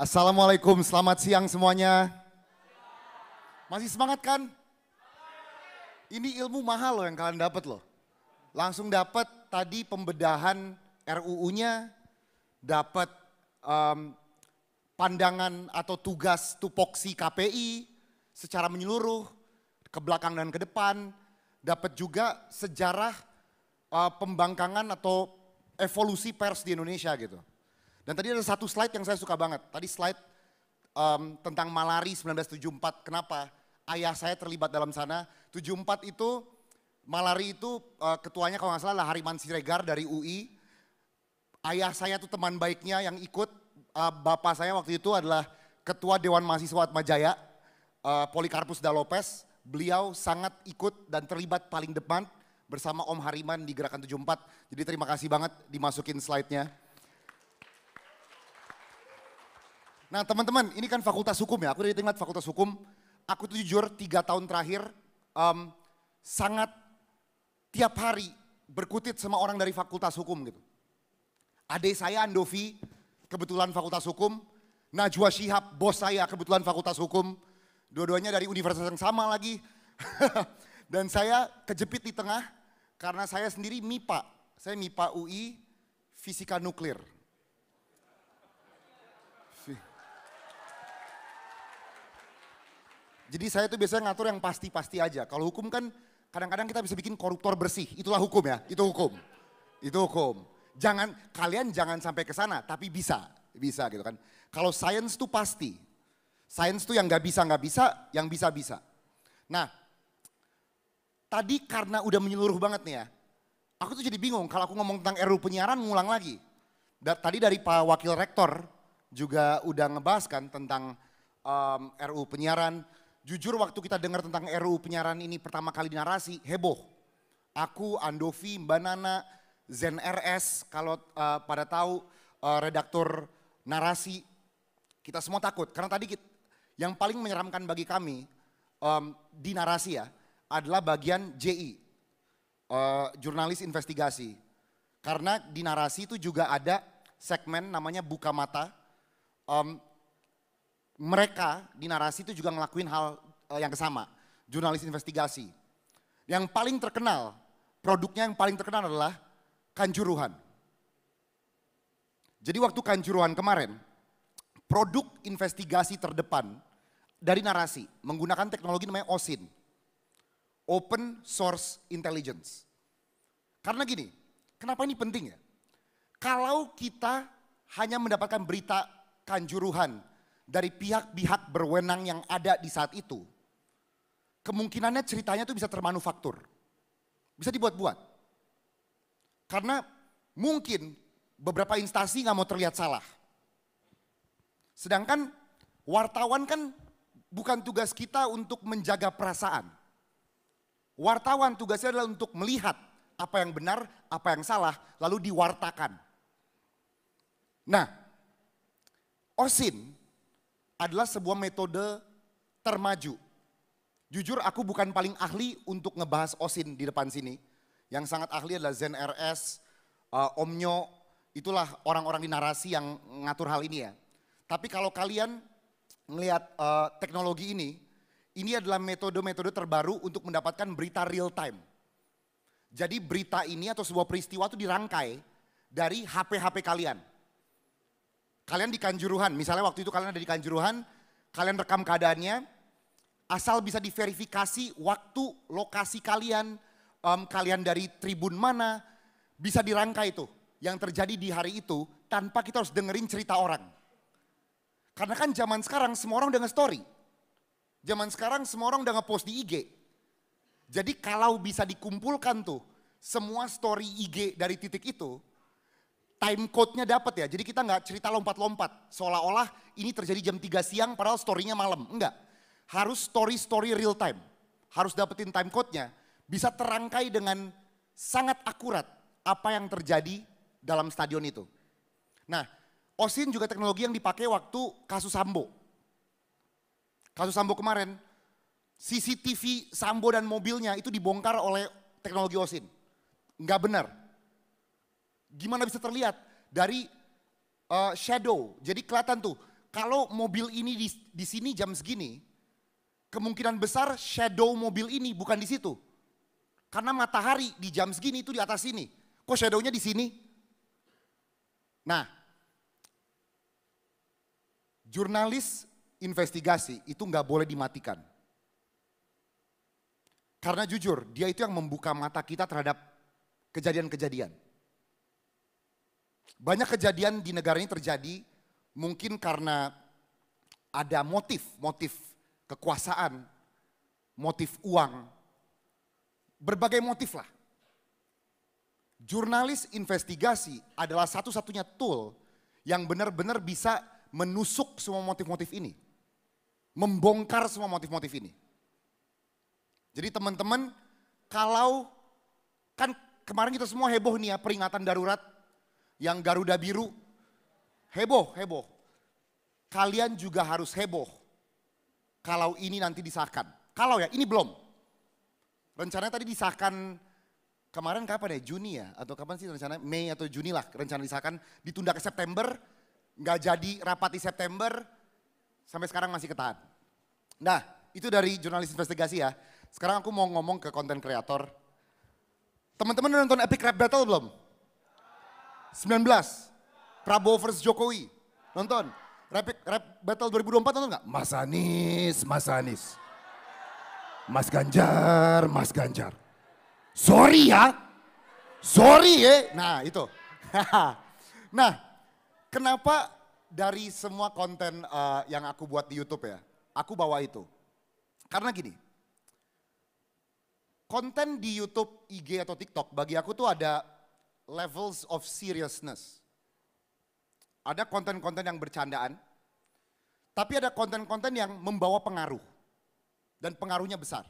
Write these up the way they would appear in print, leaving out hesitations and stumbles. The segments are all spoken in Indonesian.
Assalamualaikum, selamat siang semuanya. Masih semangat kan? Ini ilmu mahal loh yang kalian dapat loh. Langsung dapat tadi pembedahan RUU-nya, dapat pandangan atau tugas tupoksi KPI secara menyeluruh, ke belakang dan ke depan. Dapat juga sejarah pembangkangan atau evolusi pers di Indonesia gitu. Dan tadi ada satu slide yang saya suka banget. Tadi slide tentang Malari 1974. Kenapa? Ayah saya terlibat dalam sana. 74 itu, Malari itu ketuanya kalau nggak salah adalah Hariman Siregar dari UI. Ayah saya tuh teman baiknya yang ikut. Bapak saya waktu itu adalah Ketua Dewan Mahasiswa Atmajaya, Polikarpus Dalopes. Beliau sangat ikut dan terlibat paling depan bersama Om Hariman di Gerakan 74. Jadi terima kasih banget dimasukin slide-nya. Nah teman-teman, ini kan fakultas hukum ya, aku dari tingkat fakultas hukum. Aku tuh jujur 3 tahun terakhir sangat tiap hari berkutit sama orang dari fakultas hukum gitu. Adik saya Andovi, kebetulan fakultas hukum. Najwa Shihab, bos saya kebetulan fakultas hukum. Dua-duanya dari universitas yang sama lagi. Dan saya kejepit di tengah karena saya sendiri MIPA. Saya MIPA UI, fisika nuklir. Jadi saya tuh biasanya ngatur yang pasti-pasti aja. Kalau hukum kan kadang-kadang kita bisa bikin koruptor bersih. Itulah hukum ya, itu hukum. Itu hukum. Kalian jangan sampai ke sana, tapi bisa gitu kan. Kalau sains tuh pasti. Sains tuh yang nggak bisa, yang bisa. Nah, tadi karena udah menyeluruh banget nih ya. Aku tuh jadi bingung kalau aku ngomong tentang RUU penyiaran ngulang lagi. Tadi dari Pak Wakil Rektor juga udah ngebahas kan tentang RUU penyiaran. Jujur waktu kita dengar tentang RUU penyiaran ini pertama kali di narasi, heboh. Aku, Andovi, Mbak Nana, Zen RS, kalau pada tahu redaktur narasi, kita semua takut. Karena tadi yang paling menyeramkan bagi kami di narasi ya, adalah bagian JI, jurnalis investigasi. Karena di narasi itu juga ada segmen namanya Buka Mata. Mereka di narasi itu juga ngelakuin hal yang sama, jurnalis investigasi. Yang paling terkenal, produknya yang paling terkenal adalah Kanjuruhan. Jadi waktu Kanjuruhan kemarin, produk investigasi terdepan dari narasi menggunakan teknologi namanya OSIN, Open Source Intelligence. Karena gini, kenapa ini penting ya? Kalau kita hanya mendapatkan berita Kanjuruhan dari pihak-pihak berwenang yang ada di saat itu, kemungkinannya ceritanya itu bisa termanufaktur. Bisa dibuat-buat. Karena mungkin beberapa instansi nggak mau terlihat salah. Sedangkan wartawan kan bukan tugas kita untuk menjaga perasaan. Wartawan tugasnya adalah untuk melihat apa yang benar, apa yang salah, lalu diwartakan. Nah, OSIN adalah sebuah metode termaju. Jujur aku bukan paling ahli untuk ngebahas OSIN di depan sini. Yang sangat ahli adalah Zen RS, Omnyo, itulah orang-orang di narasi yang ngatur hal ini ya. Tapi kalau kalian melihat teknologi ini adalah metode-metode terbaru untuk mendapatkan berita real time. Jadi berita ini atau sebuah peristiwa itu dirangkai dari HP-HP kalian. Kalian di Kanjuruhan, misalnya waktu itu kalian ada di Kanjuruhan, kalian rekam keadaannya, asal bisa diverifikasi waktu, lokasi kalian, kalian dari tribun mana, bisa dirangkai itu yang terjadi di hari itu tanpa kita harus dengerin cerita orang. Karena kan zaman sekarang semua orang udah nge-story. Zaman sekarang semua orang udah nge-post di IG. Jadi kalau bisa dikumpulkan tuh semua story IG dari titik itu, time code-nya dapat ya, jadi kita nggak cerita lompat-lompat. Seolah-olah ini terjadi jam 3 siang padahal story-nya malam. Enggak, harus story real time. Harus dapetin time code-nya, bisa terangkai dengan sangat akurat apa yang terjadi dalam stadion itu. Nah, OSIN juga teknologi yang dipakai waktu kasus Sambo. Kasus Sambo kemarin, CCTV Sambo dan mobilnya itu dibongkar oleh teknologi OSIN. Nggak benar. Gimana bisa terlihat? Dari shadow, jadi kelihatan tuh kalau mobil ini di sini jam segini, kemungkinan besar shadow mobil ini bukan di situ. Karena matahari di jam segini itu di atas sini. Kok shadownya di sini? Nah, jurnalis investigasi itu nggak boleh dimatikan. Karena jujur, dia itu yang membuka mata kita terhadap kejadian-kejadian. Banyak kejadian di negara ini terjadi mungkin karena ada motif kekuasaan, motif uang, berbagai motif lah. Jurnalis investigasi adalah satu-satunya tool yang benar-benar bisa menusuk semua motif-motif ini. Membongkar semua motif-motif ini. Jadi teman-teman, kalau kan kemarin kita semua heboh nih ya, peringatan darurat yang Garuda Biru. Heboh. Kalian juga harus heboh kalau ini nanti disahkan. Kalau ya, ini belum. Rencananya tadi disahkan kemarin kapan ya? Juni ya? Atau kapan sih rencananya? Mei atau Juni lah rencana disahkan. Ditunda ke September, nggak jadi rapat di September, sampai sekarang masih ketahan. Nah, itu dari jurnalis investigasi ya. Sekarang aku mau ngomong ke konten kreator. Teman-teman udah nonton Epic Rap Battle belum? 19, Prabowo versus Jokowi. Nonton? Rap Battle 2024 nonton nggak? Mas Anies. Mas Ganjar. Sorry ya. Nah itu. Nah, kenapa dari semua konten yang aku buat di YouTube ya, aku bawa itu. Karena gini, konten di YouTube, IG atau TikTok bagi aku tuh ada levels of seriousness. Ada konten-konten yang bercandaan, tapi ada konten-konten yang membawa pengaruh. Dan pengaruhnya besar.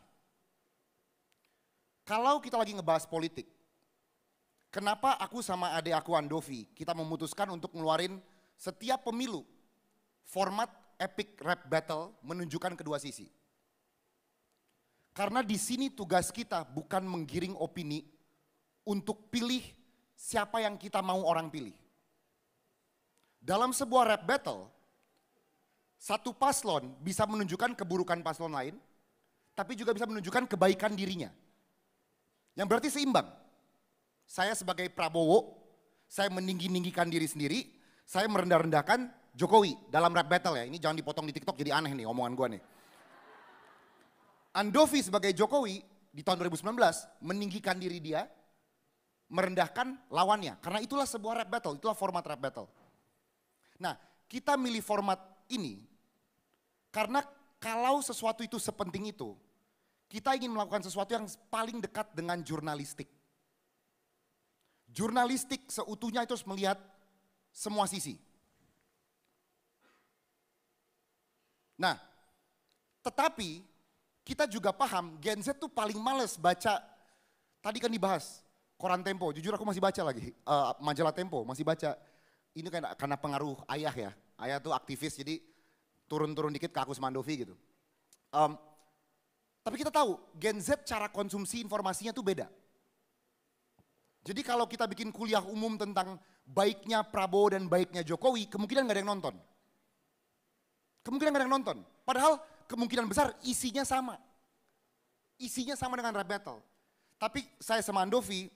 Kalau kita lagi ngebahas politik, kenapa aku sama adik aku Andovi, kita memutuskan untuk ngeluarin setiap pemilu, format Epic Rap Battle menunjukkan kedua sisi. Karena di sini tugas kita bukan menggiring opini untuk pilih siapa yang kita mau orang pilih. Dalam sebuah rap battle, satu paslon bisa menunjukkan keburukan paslon lain, tapi juga bisa menunjukkan kebaikan dirinya. Yang berarti seimbang. Saya sebagai Prabowo, saya meninggi-ninggikan diri sendiri, saya merendah-rendahkan Jokowi dalam rap battle ya. Ini jangan dipotong di TikTok jadi aneh nih omongan gue nih. Andovi sebagai Jokowi di tahun 2019 meninggikan diri dia, merendahkan lawannya. Karena itulah sebuah rap battle, itulah format rap battle. Nah, kita milih format ini karena kalau sesuatu itu sepenting itu, kita ingin melakukan sesuatu yang paling dekat dengan jurnalistik. Jurnalistik seutuhnya itu harus melihat semua sisi. Nah, tetapi kita juga paham Gen Z tuh paling males baca, tadi kan dibahas, koran Tempo, jujur aku masih baca lagi, majalah Tempo masih baca. Ini karena pengaruh ayah ya, ayah tuh aktivis jadi turun-turun dikit ke aku sama Andovi gitu. Tapi kita tahu Gen Z cara konsumsi informasinya tuh beda. Jadi kalau kita bikin kuliah umum tentang baiknya Prabowo dan baiknya Jokowi, kemungkinan gak ada yang nonton. Padahal kemungkinan besar isinya sama. Isinya sama dengan rap battle. Tapi saya sama Andovi,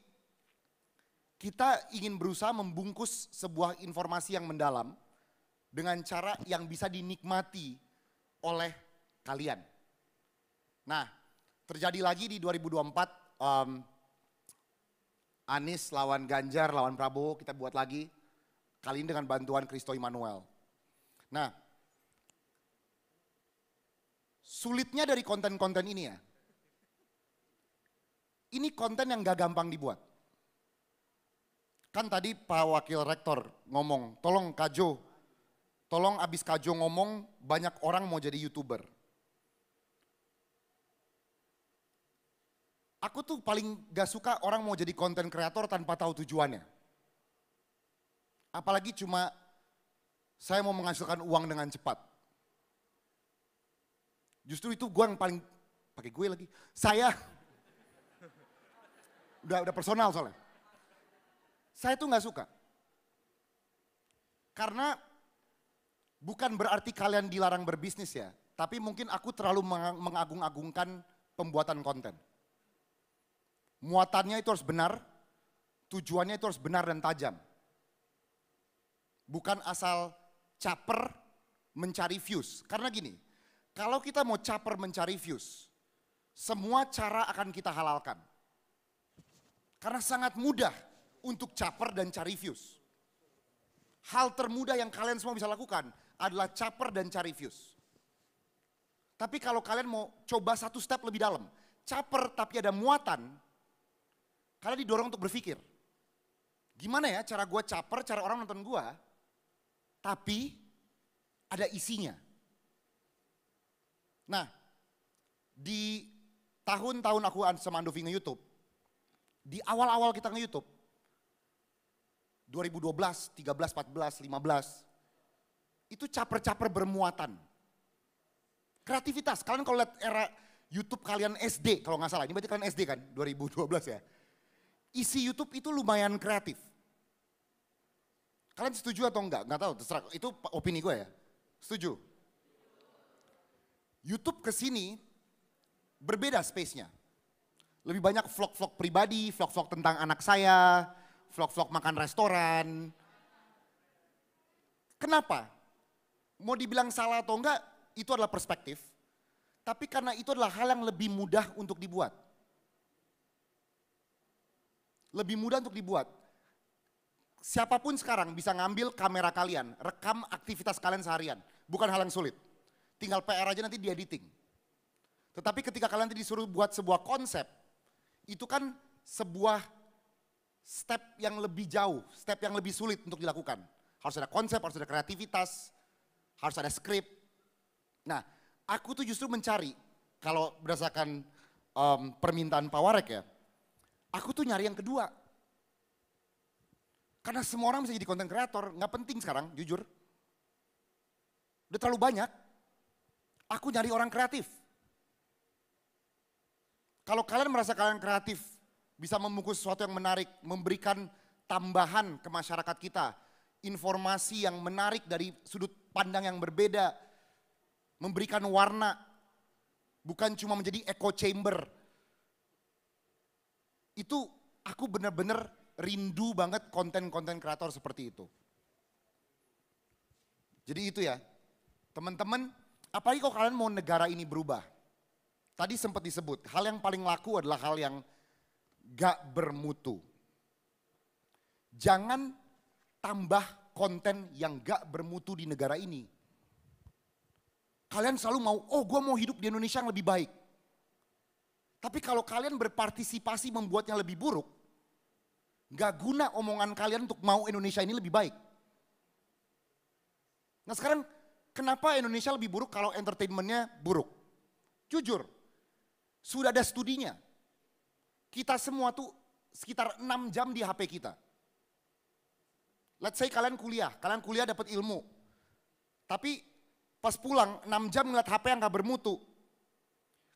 kita ingin berusaha membungkus sebuah informasi yang mendalam dengan cara yang bisa dinikmati oleh kalian. Nah, terjadi lagi di 2024, Anies lawan Ganjar, lawan Prabowo, kita buat lagi. Kali ini dengan bantuan Christo Immanuel. Nah, sulitnya dari konten-konten ini ya, ini konten yang gak gampang dibuat. Kan tadi Pak Wakil Rektor ngomong, tolong Kajo, tolong abis Kajo ngomong banyak orang mau jadi YouTuber. Aku tuh paling gak suka orang mau jadi konten kreator tanpa tahu tujuannya. Apalagi cuma saya mau menghasilkan uang dengan cepat. Justru itu gue yang paling, pakai gue lagi, saya udah personal soalnya. Saya tuh gak suka. Karena Bukan berarti kalian dilarang berbisnis ya, tapi mungkin aku terlalu mengagung-agungkan pembuatan konten. Muatannya itu harus benar, tujuannya itu harus benar dan tajam. Bukan asal caper mencari views. Karena gini, kalau kita mau caper mencari views, semua cara akan kita halalkan. Karena sangat mudah untuk caper dan cari views. Hal termudah yang kalian semua bisa lakukan adalah caper dan cari views. Tapi kalau kalian mau coba satu step lebih dalam, caper tapi ada muatan, kalian didorong untuk berpikir. Gimana ya cara gue caper, cara orang nonton gue, tapi ada isinya. Nah, di tahun-tahun aku sama Andovi nge-YouTube, di awal-awal kita nge-YouTube, 2012, 13, 14, 15, itu caper-caper bermuatan. Kreativitas, kalian kalau lihat era YouTube kalian SD, kalau nggak salah, ini berarti kalian SD kan, 2012 ya. Isi YouTube itu lumayan kreatif. Kalian setuju atau enggak? Nggak tahu, terserah, itu opini gue ya. Setuju? YouTube kesini berbeda space-nya. Lebih banyak vlog-vlog pribadi, vlog-vlog tentang anak saya, vlog-vlog makan restoran. Kenapa? Mau dibilang salah atau enggak, itu adalah perspektif. Tapi karena itu adalah hal yang lebih mudah untuk dibuat. Lebih mudah untuk dibuat. Siapapun sekarang bisa ngambil kamera kalian, rekam aktivitas kalian seharian. Bukan hal yang sulit. Tinggal PR aja nanti di editing. Tetapi ketika kalian nanti disuruh buat sebuah konsep, itu kan sebuah step yang lebih jauh, step yang lebih sulit untuk dilakukan. Harus ada konsep, harus ada kreativitas, harus ada skrip. Nah, aku tuh justru mencari, kalau berdasarkan permintaan Pak Warek ya, aku tuh nyari yang kedua. Karena semua orang bisa jadi konten kreator, nggak penting sekarang, jujur. Udah terlalu banyak. Aku nyari orang kreatif. Kalau kalian merasa kalian kreatif, bisa membungkus sesuatu yang menarik, memberikan tambahan ke masyarakat kita, informasi yang menarik dari sudut pandang yang berbeda, memberikan warna, bukan cuma menjadi echo chamber. Itu aku benar-benar rindu banget konten-konten kreator seperti itu. Jadi itu ya, teman-teman, apalagi kalau kalian mau negara ini berubah. Tadi sempat disebut, hal yang paling laku adalah hal yang gak bermutu. Jangan tambah konten yang gak bermutu di negara ini. Kalian selalu mau, oh gue mau hidup di Indonesia yang lebih baik. Tapi kalau kalian berpartisipasi membuatnya lebih buruk, gak guna omongan kalian untuk mau Indonesia ini lebih baik. Nah sekarang kenapa Indonesia lebih buruk kalau entertainmentnya buruk? Jujur, sudah ada studinya. Kita semua tuh sekitar 6 jam di HP kita. Let's say kalian kuliah dapat ilmu. Tapi pas pulang 6 jam ngeliat HP yang gak bermutu.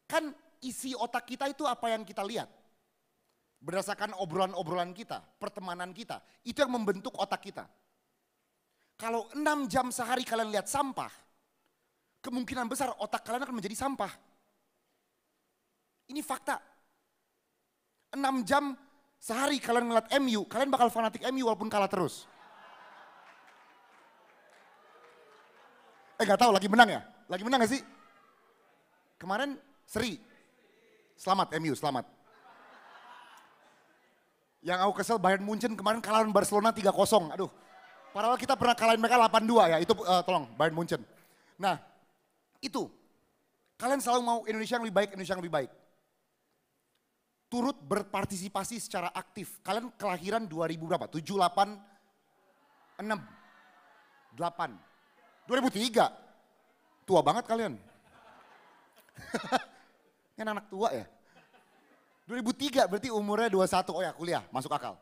Kan isi otak kita itu apa yang kita lihat. Berdasarkan obrolan-obrolan kita, pertemanan kita. Itu yang membentuk otak kita. Kalau 6 jam sehari kalian lihat sampah, kemungkinan besar otak kalian akan menjadi sampah. Ini fakta. 6 jam sehari kalian ngeliat MU, kalian bakal fanatik MU walaupun kalah terus. Gak tahu lagi menang ya? Lagi menang gak sih? Kemarin seri. Selamat MU, selamat. Yang aku kesel Bayern Munchen kemarin kalah lawan Barcelona 3-0. Aduh. Padahal kita pernah kalahin mereka 8-2 ya. Itu tolong Bayern Munchen. Nah, itu. Kalian selalu mau Indonesia yang lebih baik, Indonesia yang lebih baik. Turut berpartisipasi secara aktif. Kalian kelahiran 2000 berapa? 7, 8, 6, 8. 2003. Tua banget kalian. Ini anak tua ya. 2003 berarti umurnya 21. Oh ya kuliah, masuk akal.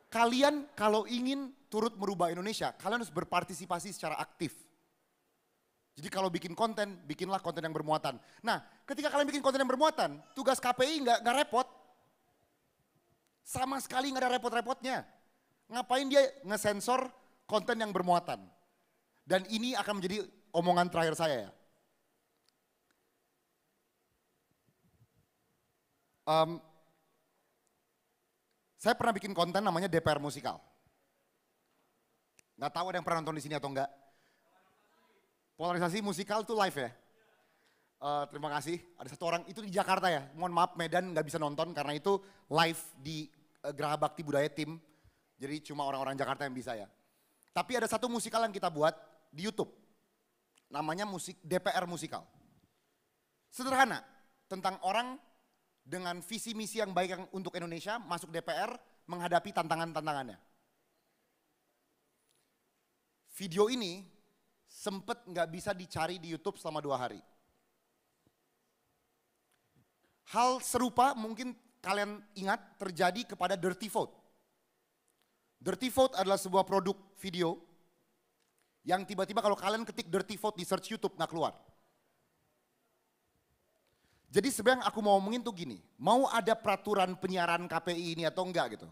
Kalian kalau ingin turut merubah Indonesia, kalian harus berpartisipasi secara aktif. Jadi kalau bikin konten, bikinlah konten yang bermuatan. Nah, ketika kalian bikin konten yang bermuatan, tugas KPI nggak repot. Sama sekali nggak ada repot-repotnya. Ngapain dia ngesensor konten yang bermuatan? Dan ini akan menjadi omongan terakhir saya ya. Saya pernah bikin konten namanya DPR Musikal. Nggak tahu ada yang pernah nonton di sini atau enggak. Polarisasi musikal tuh live ya. Terima kasih, ada satu orang, itu di Jakarta ya. Mohon maaf Medan nggak bisa nonton karena itu live di Geraha Bakti Budaya Tim. Jadi cuma orang-orang Jakarta yang bisa ya. Tapi ada satu musikal yang kita buat di YouTube. Namanya DPR Musikal. Sederhana, tentang orang dengan visi misi yang baik untuk Indonesia masuk DPR menghadapi tantangan-tantangannya. Video ini sempet nggak bisa dicari di YouTube selama 2 hari. Hal serupa mungkin kalian ingat terjadi kepada Dirty Vote. Dirty Vote adalah sebuah produk video yang tiba-tiba kalau kalian ketik Dirty Vote di search YouTube nggak keluar. Jadi sebenarnya aku mau ngomongin tuh gini, mau ada peraturan penyiaran KPI ini atau enggak gitu.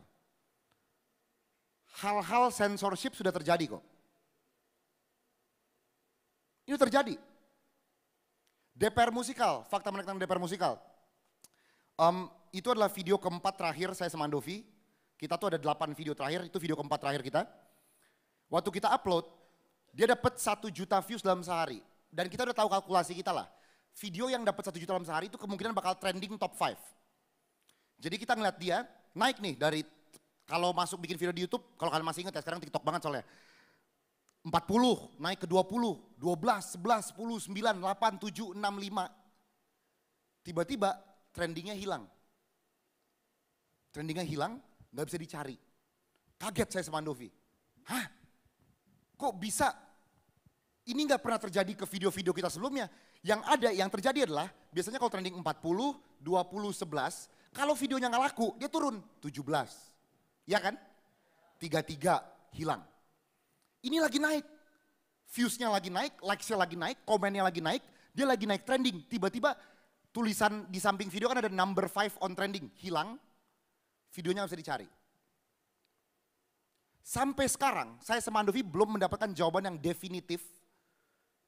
Hal-hal censorship sudah terjadi kok. Ini terjadi. DPR Musikal, fakta menarik tentang DPR Musikal. Itu adalah video keempat terakhir saya sama Andovi. Kita tuh ada 8 video terakhir, itu video keempat terakhir kita. Waktu kita upload, dia dapat 1 juta views dalam sehari. Dan kita udah tahu kalkulasi kita lah. Video yang dapat 1 juta dalam sehari itu kemungkinan bakal trending top 5. Jadi kita ngeliat dia naik nih dari, kalau masuk bikin video di YouTube, kalau kalian masih ingat ya sekarang TikTok banget soalnya. 40, naik ke 20, 12, 11, 10, 9, 8, 7, 6, 5. Tiba-tiba trendingnya hilang. Trendingnya hilang, gak bisa dicari. Kaget saya sama Andovi. Hah? Kok bisa? Ini gak pernah terjadi ke video-video kita sebelumnya. Yang ada, yang terjadi adalah biasanya kalau trending 40, 20, 11, kalau videonya gak laku, dia turun 17. Ya kan? 33 hilang. Ini lagi naik. Viewsnya lagi naik, likes-nya lagi naik, komennya lagi naik, dia lagi naik trending. Tiba-tiba tulisan di samping video kan ada number 5 on trending, hilang, videonya gak bisa dicari. Sampai sekarang saya sama Andovi belum mendapatkan jawaban yang definitif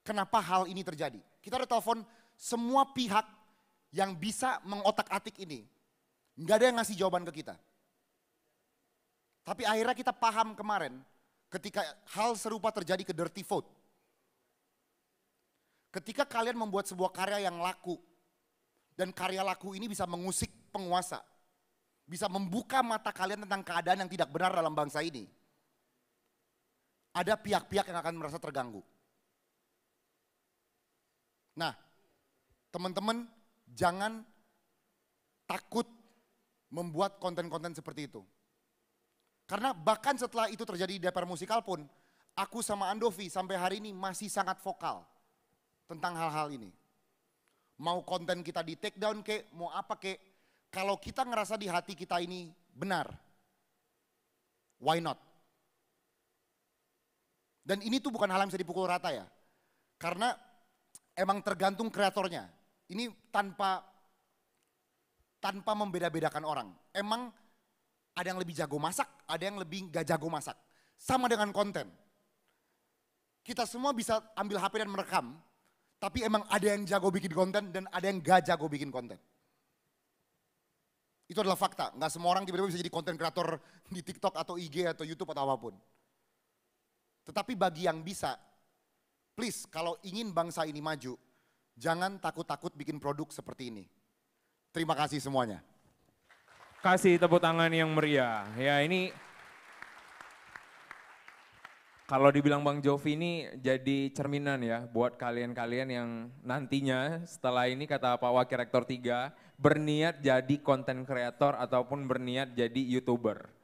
kenapa hal ini terjadi. Kita udah telepon semua pihak yang bisa mengotak-atik ini. Nggak ada yang ngasih jawaban ke kita. Tapi akhirnya kita paham kemarin ketika hal serupa terjadi ke Dirty Vote. Ketika kalian membuat sebuah karya yang laku dan karya laku ini bisa mengusik penguasa. Bisa membuka mata kalian tentang keadaan yang tidak benar dalam bangsa ini. Ada pihak-pihak yang akan merasa terganggu. Nah, teman-teman jangan takut membuat konten-konten seperti itu. Karena bahkan setelah itu terjadi di DPR Musikal pun, aku sama Andovi sampai hari ini masih sangat vokal tentang hal-hal ini. Mau konten kita di take down kek, mau apa kek, kalau kita ngerasa di hati kita ini benar, why not? Dan ini tuh bukan hal yang bisa dipukul rata ya. Karena emang tergantung kreatornya. Ini tanpa membeda-bedakan orang. Emang ada yang lebih jago masak, ada yang lebih gak jago masak. Sama dengan konten. Kita semua bisa ambil HP dan merekam, tapi emang ada yang jago bikin konten dan ada yang gak jago bikin konten. Itu adalah fakta, gak semua orang tiba-tiba bisa jadi konten kreator di TikTok atau IG atau YouTube atau apapun. Tetapi bagi yang bisa, please kalau ingin bangsa ini maju, jangan takut-takut bikin produk seperti ini. Terima kasih semuanya. Kasih tepuk tangan yang meriah. Ya ini, kalau dibilang Bang Jovi ini jadi cerminan ya buat kalian-kalian yang nantinya setelah ini kata Pak Wakil Rektor 3, berniat jadi konten kreator ataupun berniat jadi YouTuber.